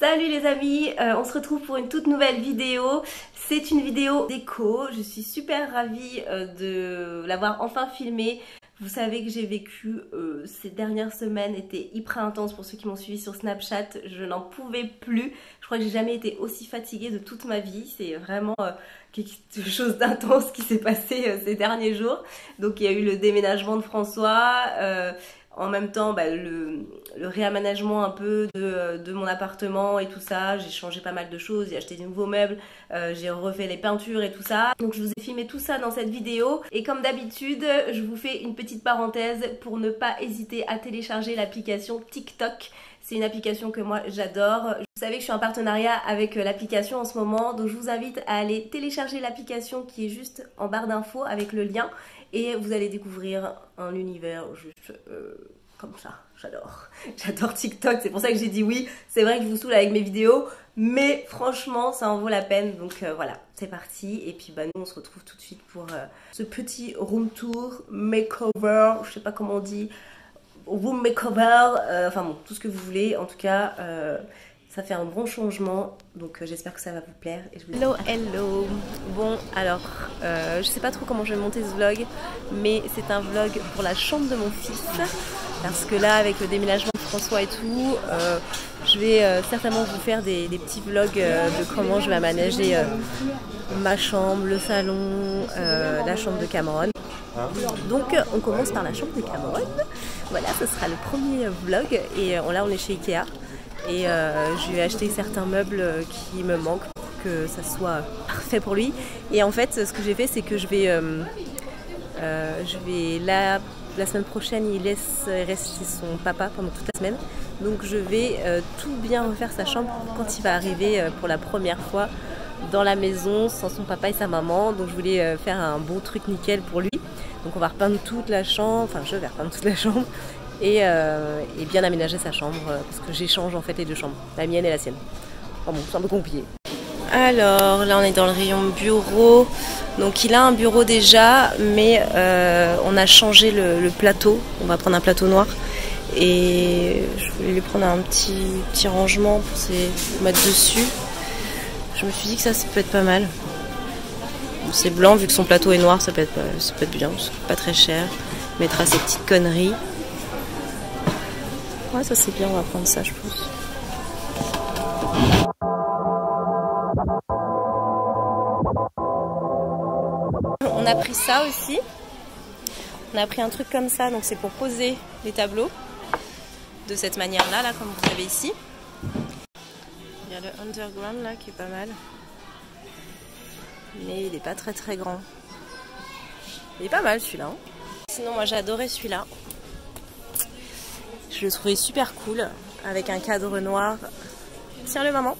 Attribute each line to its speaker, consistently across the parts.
Speaker 1: Salut les amis, on se retrouve pour une toute nouvelle vidéo. C'est une vidéo déco, je suis super ravie de l'avoir enfin filmée. Vous savez que j'ai vécu ces dernières semaines étaient hyper intenses pour ceux qui m'ont suivi sur Snapchat. Je n'en pouvais plus. Je crois que j'ai jamais été aussi fatiguée de toute ma vie. C'est vraiment quelque chose d'intense qui s'est passé ces derniers jours. Donc il y a eu le déménagement de François. En même temps, le réaménagement un peu de mon appartement et tout ça. J'ai changé pas mal de choses, j'ai acheté de nouveaux meubles, j'ai refait les peintures et tout ça. Donc je vous ai filmé tout ça dans cette vidéo. Et comme d'habitude, je vous fais une petite parenthèse pour ne pas hésiter à télécharger l'application TikTok. C'est une application que moi j'adore. Vous savez que je suis en partenariat avec l'application en ce moment. Donc je vous invite à aller télécharger l'application qui est juste en barre d'infos avec le lien. Et vous allez découvrir un univers juste comme ça. J'adore. J'adore TikTok. C'est pour ça que j'ai dit oui. C'est vrai que je vous saoule avec mes vidéos. Mais franchement, ça en vaut la peine. Donc voilà, c'est parti. Et puis nous, on se retrouve tout de suite pour ce petit room tour, makeover. Je sais pas comment on dit. Room makeover. Enfin bon, tout ce que vous voulez. En tout cas... ça fait un bon changement, donc j'espère que ça va vous plaire. Et je vous dis... Hello. Bon, alors, je sais pas trop comment je vais monter ce vlog, mais c'est un vlog pour la chambre de mon fils. Parce que là, avec le déménagement de François et tout, je vais certainement vous faire des petits vlogs de comment je vais aménager ma chambre, le salon, la chambre de Cameron. Donc on commence par la chambre de Cameron. Voilà, ce sera le premier vlog. Et là, on est chez Ikea. Et je lui ai acheté certains meubles qui me manquent pour que ça soit parfait pour lui. Et en fait, ce que j'ai fait, c'est que je vais la semaine prochaine, il reste chez son papa pendant toute la semaine. Donc je vais tout bien refaire sa chambre quand il va arriver pour la première fois dans la maison sans son papa et sa maman. Donc je voulais faire un bon truc nickel pour lui. Donc on va repeindre toute la chambre, enfin je vais repeindre toute la chambre. Et bien aménager sa chambre parce que j'échange en fait les deux chambres, la mienne et la sienne. Enfin bon, c'est un peu compliqué. Alors là on est dans le rayon bureau, donc il a un bureau déjà mais on a changé le plateau, on va prendre un plateau noir et je voulais lui prendre un petit rangement pour se mettre dessus. Je me suis dit que ça peut être pas mal. C'est blanc vu que son plateau est noir, ça peut être bien, c'est pas très cher. Il mettra ses petites conneries. Ouais, ça c'est bien, on va prendre ça, je pense. On a pris ça aussi. On a pris un truc comme ça, donc c'est pour poser les tableaux. De cette manière-là, là, comme vous avez ici. Il y a le underground là qui est pas mal. Mais il n'est pas très très grand. Il est pas mal celui-là. Hein. Sinon, moi j'ai adoré celui-là. Je le trouvais super cool, avec un cadre noir. Tiens le maman,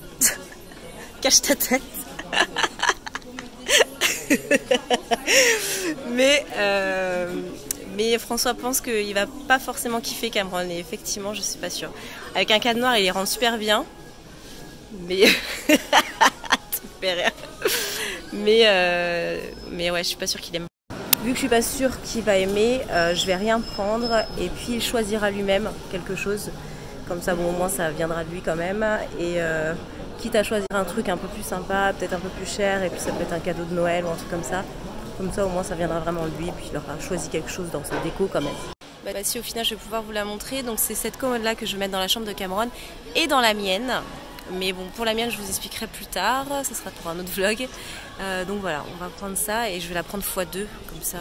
Speaker 1: cache ta tête. mais François pense qu'il va pas forcément kiffer Cameron et effectivement je suis pas sûre. Avec un cadre noir il les rend super bien. Mais mais ouais je suis pas sûre qu'il aime. Vu que je suis pas sûre qu'il va aimer, je vais rien prendre et puis il choisira lui-même quelque chose. Comme ça, bon, au moins ça viendra de lui quand même. Et quitte à choisir un truc un peu plus sympa, peut-être un peu plus cher, et puis ça peut être un cadeau de Noël ou un truc comme ça. Comme ça, au moins ça viendra vraiment de lui, et puis il aura choisi quelque chose dans sa déco quand même. Si au final je vais pouvoir vous la montrer, donc c'est cette commode là que je vais mettre dans la chambre de Cameron et dans la mienne. Mais bon, pour la mienne, je vous expliquerai plus tard. Ce sera pour un autre vlog. Donc voilà, on va prendre ça et je vais la prendre x2. Comme ça,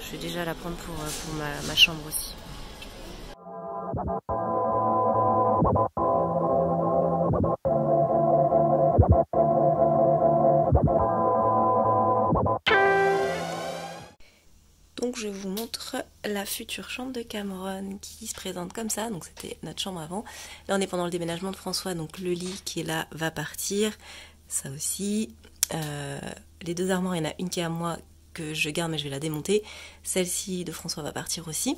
Speaker 1: je vais déjà la prendre pour ma chambre aussi. Donc je vous montre la future chambre de Cameron qui se présente comme ça. Donc c'était notre chambre avant. Là on est pendant le déménagement de François. Donc le lit qui est là va partir. Ça aussi. Les deux armoires, il y en a une qui est à moi que je garde mais je vais la démonter. Celle-ci de François va partir aussi.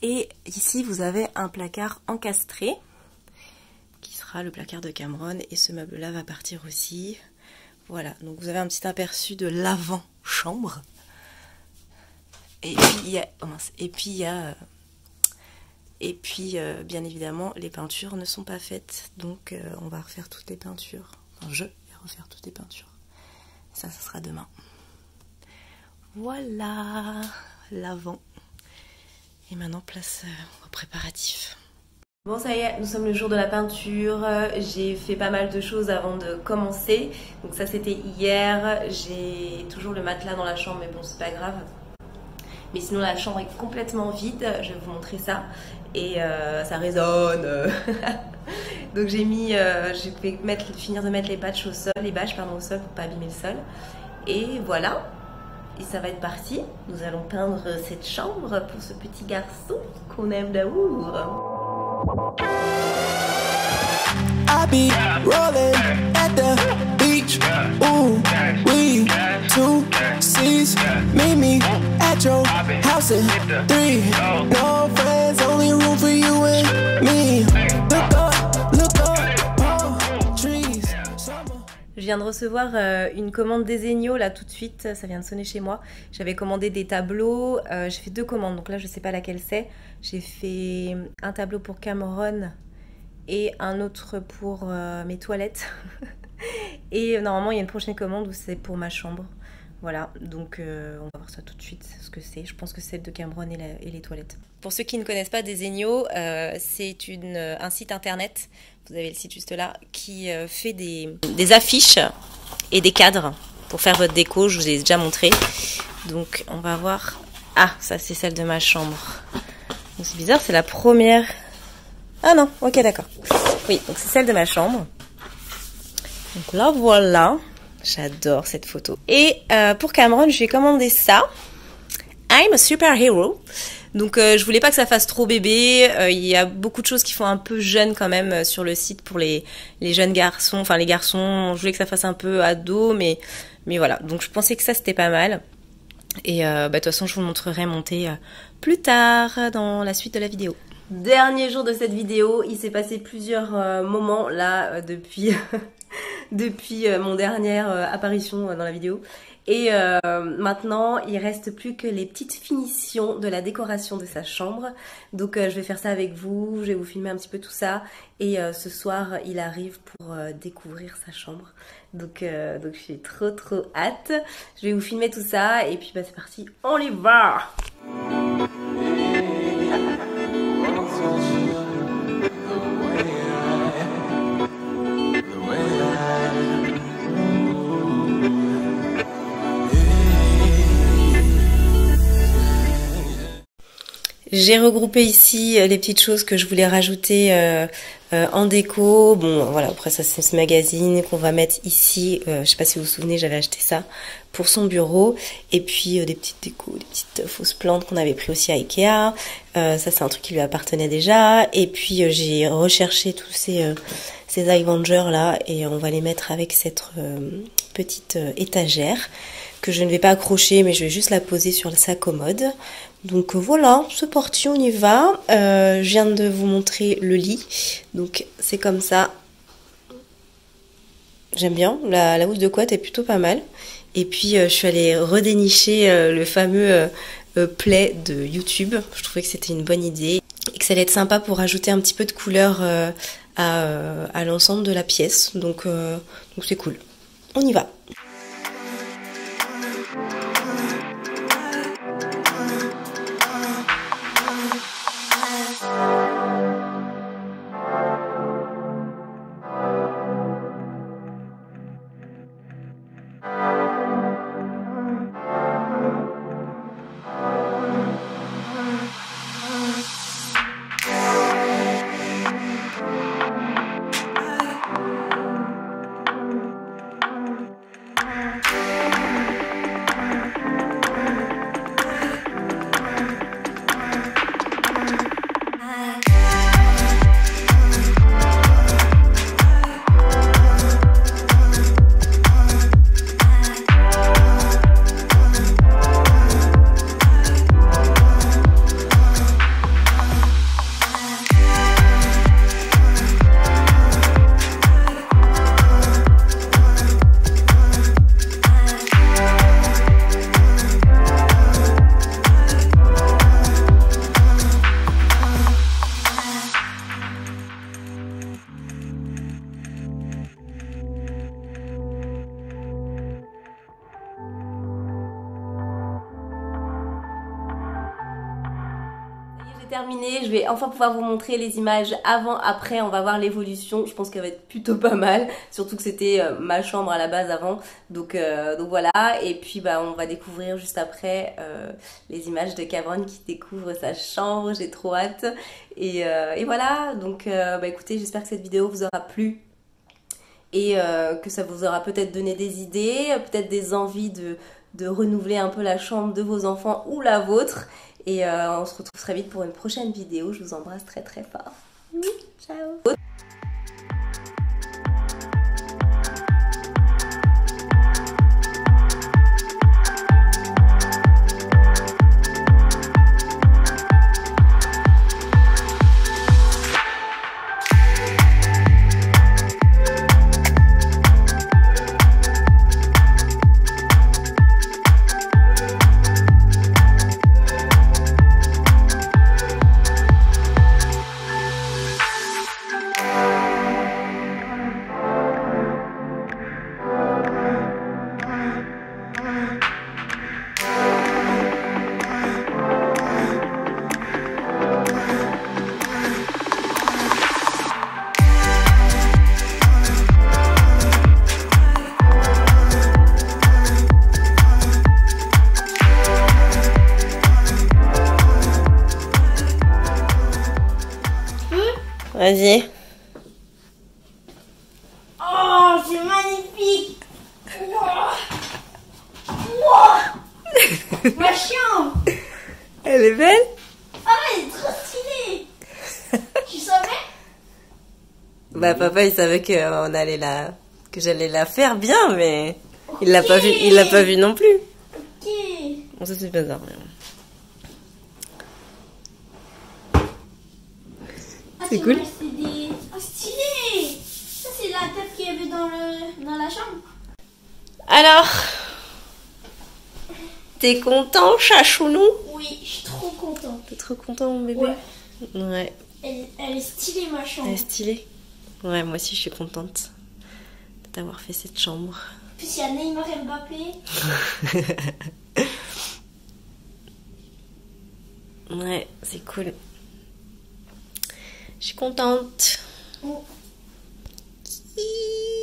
Speaker 1: Et ici vous avez un placard encastré qui sera le placard de Cameron. Et ce meuble là va partir aussi. Voilà, donc vous avez un petit aperçu de l'avant-chambre. Et puis il y a, Et puis bien évidemment les peintures ne sont pas faites, donc on va refaire toutes les peintures. Enfin, je vais refaire toutes les peintures. Ça sera demain. Voilà l'avant. Et maintenant place aux préparatifs. Bon, ça y est, nous sommes le jour de la peinture. J'ai fait pas mal de choses avant de commencer. Donc ça c'était hier. J'ai toujours le matelas dans la chambre, mais bon c'est pas grave. Mais sinon la chambre est complètement vide. Je vais vous montrer ça. Et ça résonne. Donc j'ai finir de mettre les bâches au sol, au sol pour pas abîmer le sol. Et voilà. Et ça va être parti. Nous allons peindre cette chambre pour ce petit garçon qu'on aime d'amour. I be rolling at the beach. Ooh, we two seas. Meet me at your house in 3. No friends, only room for you and me. Look up, palm trees. Je viens de recevoir une commande Desenio là tout de suite, ça vient de sonner chez moi. J'avais commandé des tableaux, j'ai fait 2 commandes, donc là je sais pas laquelle c'est. J'ai fait un tableau pour Cameron et un autre pour mes toilettes. Et normalement il y a une prochaine commande où c'est pour ma chambre. Voilà, donc on va voir ça tout de suite, ce que c'est. Je pense que c'est celle de Cameron et les toilettes. Pour ceux qui ne connaissent pas Desenio, c'est un site internet, vous avez le site juste là, qui fait des affiches et des cadres pour faire votre déco. Je vous ai déjà montré. Donc on va voir. Ah, ça c'est celle de ma chambre. Donc c'est bizarre, c'est la première. Ah non, ok d'accord. Oui, donc c'est celle de ma chambre. Donc là voilà. J'adore cette photo. Et pour Cameron, je lui ai commandé ça. I'm a superhero. Donc je voulais pas que ça fasse trop bébé. Il y a beaucoup de choses qui font un peu jeune quand même sur le site pour les jeunes garçons. Enfin les garçons, je voulais que ça fasse un peu ado, mais voilà. Donc je pensais que ça c'était pas mal. Et de toute façon je vous montrerai monter plus tard dans la suite de la vidéo. Dernier jour de cette vidéo, il s'est passé plusieurs moments là depuis depuis mon dernière apparition dans la vidéo. Et maintenant, il reste plus que les petites finitions de la décoration de sa chambre. Donc je vais faire ça avec vous, je vais vous filmer un petit peu tout ça. Et ce soir, il arrive pour découvrir sa chambre. Donc je suis trop hâte. Je vais vous filmer tout ça et puis bah, c'est parti, on y va! J'ai regroupé ici les petites choses que je voulais rajouter en déco. Bon voilà, après ça c'est ce magazine qu'on va mettre ici. Je sais pas si vous vous souvenez, j'avais acheté ça pour son bureau. Et puis des petites décos, des petites fausses plantes qu'on avait pris aussi à Ikea. Ça c'est un truc qui lui appartenait déjà. Et puis j'ai recherché tous ces Avengers là et on va les mettre avec cette petite étagère que je ne vais pas accrocher mais je vais juste la poser sur sa commode. Donc voilà, c'est parti, on y va. Je viens de vous montrer le lit. Donc c'est comme ça. J'aime bien, la housse de couette est plutôt pas mal. Et puis je suis allée redénicher le fameux play de YouTube. Je trouvais que c'était une bonne idée. Et que ça allait être sympa pour rajouter un petit peu de couleur à l'ensemble de la pièce. Donc c'est cool. On y va. terminé. Je vais enfin pouvoir vous montrer les images avant, après. On va voir l'évolution. Je pense qu'elle va être plutôt pas mal. Surtout que c'était ma chambre à la base avant. Donc voilà. Et puis bah, on va découvrir juste après les images de Cameron qui découvre sa chambre. J'ai trop hâte. Et voilà. Donc bah, écoutez, j'espère que cette vidéo vous aura plu. Et que ça vous aura peut-être donné des idées, peut-être des envies de renouveler un peu la chambre de vos enfants ou la vôtre. Et on se retrouve très vite pour une prochaine vidéo. Je vous embrasse très très fort. Ciao. Vas-y.
Speaker 2: Oh, c'est magnifique. Wow. Ma chambre.
Speaker 1: Elle est belle?
Speaker 2: Ah, elle est trop stylée. Tu savais?
Speaker 1: Bah papa il savait que que j'allais la faire bien, mais il l'a pas vu, il l'a pas vu non plus.
Speaker 2: Ok.
Speaker 1: Bon, ça c'est bizarre. C'est cool.
Speaker 2: Oh, stylé. Ça c'est la table qu'il y avait dans la chambre.
Speaker 1: Alors, t'es content, chachounou?
Speaker 2: Oui, je suis trop contente.
Speaker 1: T'es trop content, mon bébé?
Speaker 2: Ouais.
Speaker 1: Ouais.
Speaker 2: Elle est stylée, ma chambre.
Speaker 1: Elle est stylée. Ouais, moi aussi je suis contente de t'avoir fait cette chambre.
Speaker 2: En plus, il y a Neymar et Mbappé.
Speaker 1: Ouais, c'est cool. Je suis contente.
Speaker 2: Oh.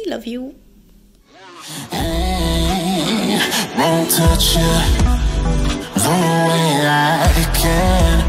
Speaker 1: Love you.
Speaker 3: Won't touch you the way I can.